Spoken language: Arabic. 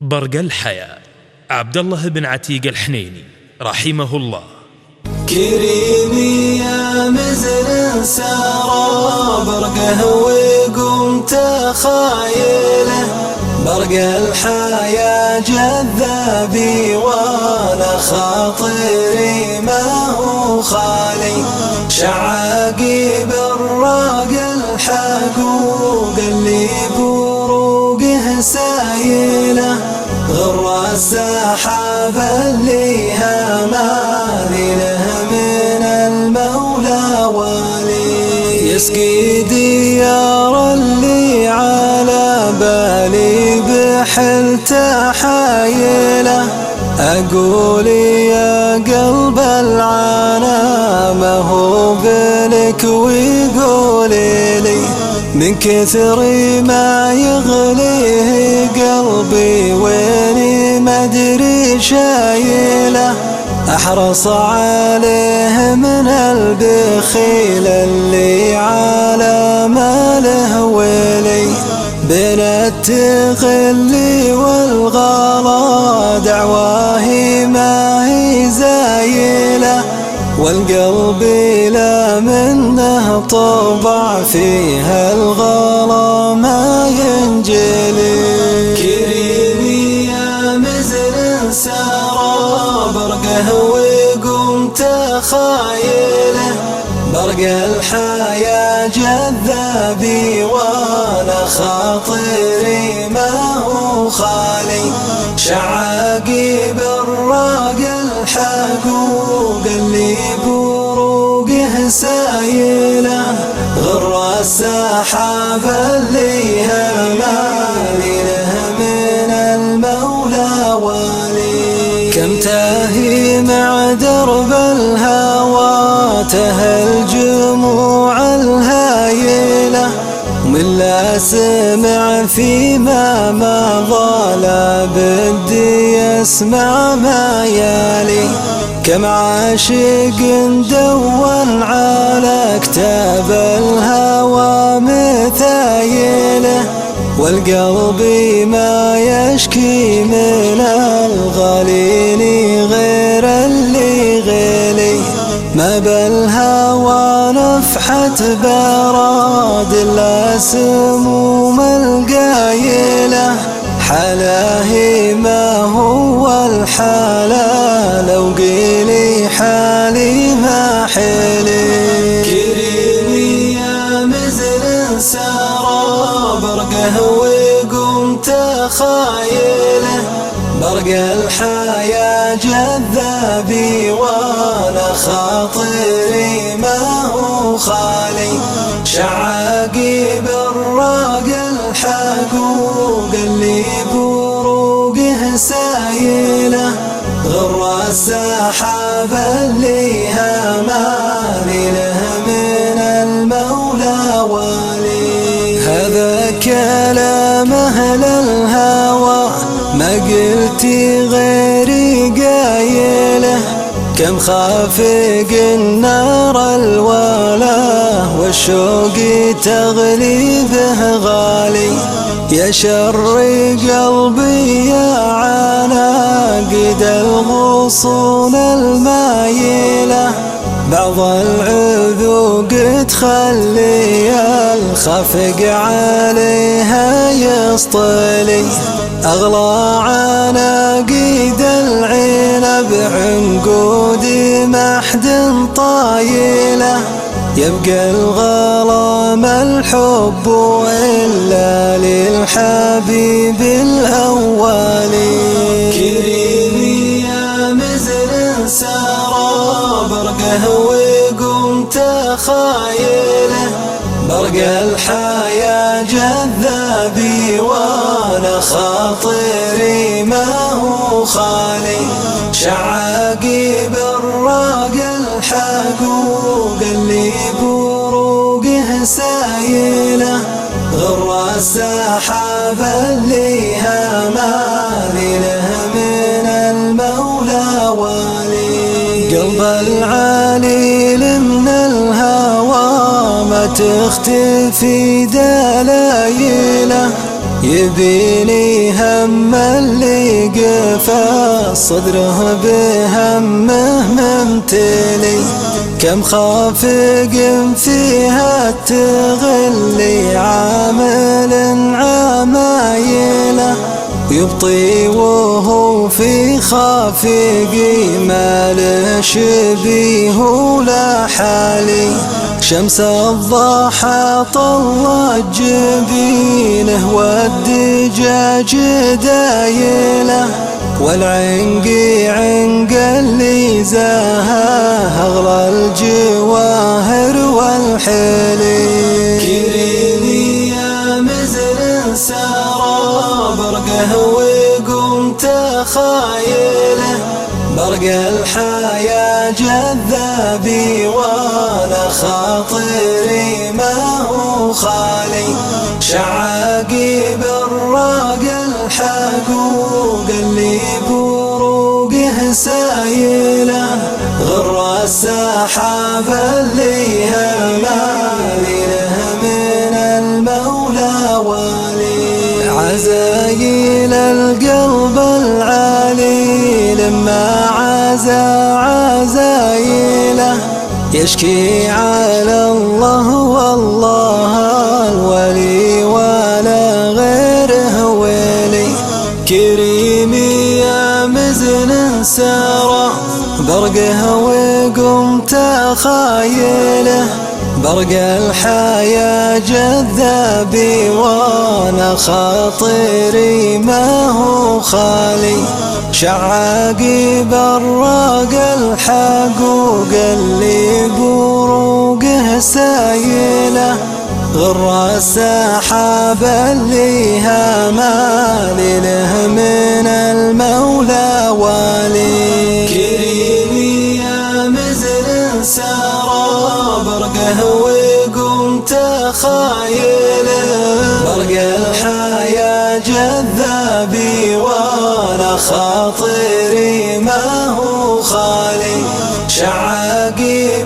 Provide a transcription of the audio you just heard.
برق الحياة عبد الله بن عتيق الحنيني رحمه الله. كريمي يا مزن سارى برقه وقمت خايله، برق الحياة جذابي وانا خاطري ما هو خالي، شعاقي بالراق الحقوق اللي بروقه سايله، غر السحاب اللي همالي له من المولى والي، يسقي ديار اللي على بالي بحلته حايله، أقول يا قلب العنا ما هو بلك ويقولي لي، من كثر ما يغليه قلبي ويني ما ادري شايله، احرص عليه من البخيل اللي على ماله ويلي، بين التغل والغلا دعواه ما هي زايله، والقلب لا منه طبع فيها الغلا ما ينجلي. كريمي يا مزن سارى برقه وقمت خايله، برق الحياة جذابي وانا خاطري ما هو خالي، شعاقي بالراق الحقوق اللي بروقه سايله، غر السحاب اللي همالي له من المولى والي، كم تاهي مع درب الهوى تهل جموع الهايله، ومن لا سمع فيما مضى لا بدي يسمع ما يالي، كم عاشق دون على كتاب الهوى مثايله، والقلب ما يشكي من الغليل غير اللي غلي، ما بالهوى نفحة براد إلا سموم القايلة، حلاه ما هو الحلال لو قيلي حالي ما حلي. كريمي يا مزن سارى برقه وقمت خايله، برق الحياة جذابي وانا خاطري ما هو خالي، شعاقي بالراق الحقوق اللي بروقه سايله، غر السحاب اللي همالي له من المولى والي، هذا كلام أهل الهوى ما قلتي غيري قايله، كم خافق النار الولا والشوق تغلي به غالي، يا شر قلبي يا عناقد الغصون المايله، بعض العذوق تخلي الخفق عليها يسطلي، أغلى عناقيد العنب عنقودي محد طايله، يبقى الغرام الحب إلا للحبيب الأولي. كريمي يا مزن سارى برقه وقمت خايله، برق الحياة جذابي وانا خاطري ما هو خالي، شعاقي بالراق الحقوق اللي بروقه سايله، غر السحاب اللي همالي له من المولى والي، قلب العليل من الهوى ما تختفي دلايله، يبيني هم اللي قفى صدره بهمه ممتلي، كم خافق فيها تغلي عامل عمايله، يبطي وهو في خافقي ما له شبيه ولا حالي. شمس الضحى طلت جبينه والدجاج دايله، والعنقي عنق اللي زاها أغلى الجواهر والحلي. كريمي يا مزن سارى برقه وقمت خايله، برق الحياة جذابي وانا خاطري ما هو خالي، شعاقي بالراق الحقوق اللي بروقه سايله، غر السحاب اللي همالي له من المولى والي، عزايل القلب العالي لما عزايله، يشكي على الله والله الولي ولا غيره ويلي. كريمي يا مزن سارى برقه وقمت خايله، برق الحياة جذابي وانا خاطري ما هو خالي، شعاقي براق الحقوق اللي بروقه سايله، غر السحاب اللي همالي له من المولى والي. كريمي يا مزن سارى برقه وقمت خايله، برق الحياة جذابي وانا خاطري ما هو خالي، شعاقي